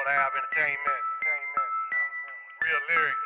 Lab Entertainment. Real lyrics.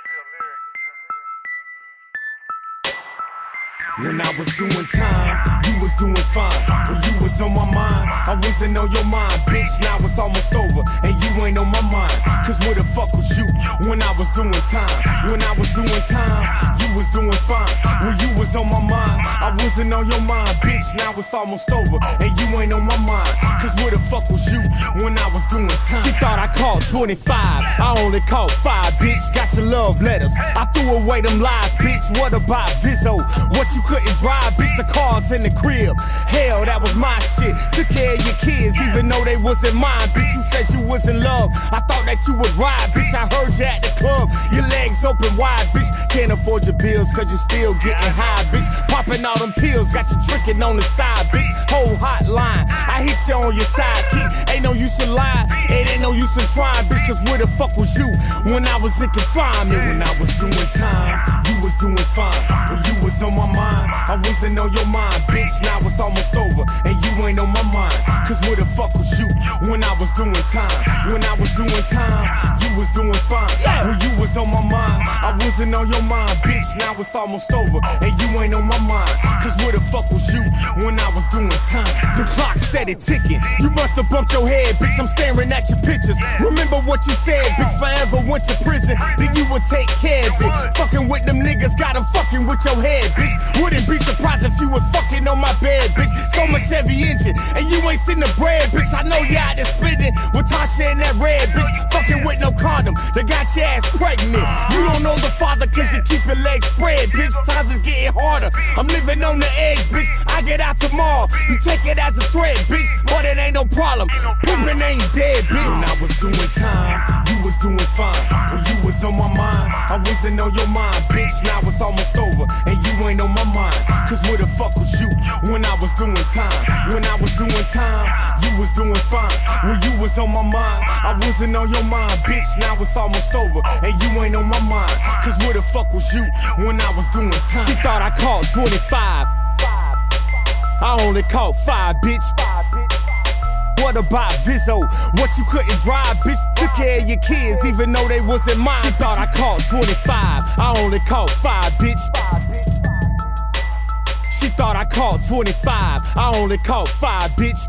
When I was doing time, you was doing fine. When you was on my mind, I wasn't on your mind. Bitch, now it's almost over, and you ain't on my mind. Cause where the fuck was you when I was doing time? When I was doing time, you was doing fine. When you was on my mind, I wasn't on your mind. Bitch, now it's almost over, and you ain't on my mind. Cause where the fuck was you when I was doing time? She thought I called 25, I only called 5, bitch. Got your love letters, I threw away them lies, bitch. What about Vizzo? What you couldn't drive, bitch, the cars in the crib. Hell, that was my shit. Took care of your kids, even though they wasn't mine. Bitch, you said you was in love, I thought that you would ride. Bitch, I heard you at the club, your legs open wide. Bitch, can't afford your bills, cause you still getting high. Bitch, popping all them pills, got you drinking on the side. Bitch, whole hotline, I hit you on your sidekick. Ain't no use in lie, it ain't no use in trying. Bitch, cause where the fuck was you when I was in confinement? When I was doing time, you was doing fine. When you was on my mind, I wasn't on your mind, bitch. Now it's almost over, and you ain't on my mind. Cause where the fuck was you when I was doing time? When I was doing time, you was doing fine. When you was on my mind, I wasn't on your mind, bitch. Now it's almost over, and you ain't on my mind. Cause where the fuck was you when I was doing time? The clock steady ticking, you must have bumped your head, bitch. I'm staring at your pictures. Remember what you said, bitch. Forever went to prison, then you would take care of it. Fucking with them niggas, got 'em fucking with your head, bitch. Wouldn't be surprised if you was fucking on my bed, bitch. So much heavy engine, and you ain't seen the bread, bitch. I know you out there spitting with Tasha and that red, bitch. Fucking with no condom, they got your ass pregnant. You don't know the father, cause you keep your legs spread, bitch. Times is getting harder, I'm living on the edge, bitch. I get out tomorrow, you take it as a threat, bitch. But it ain't no problem, pimpin' ain't dead, bitch. When I was doing time, you was doing fine. When you was on my mind, I wasn't on your mind, bitch. Now it's almost over, and you ain't on my mind. Cause where the fuck was you when I was doing time? When I was doing time, you was doing fine. When you was on my mind, I wasn't on your mind, bitch. Now it's almost over, and you ain't on my mind. Cause where the fuck was you when I was doing time? She thought I called 25, I only called 5, bitch. What about Vizzo? What you couldn't drive, bitch. Took care of your kids, even though they wasn't mine. She thought I called 25, I only called 5, bitch. She thought I called 25, I only called 5, bitch.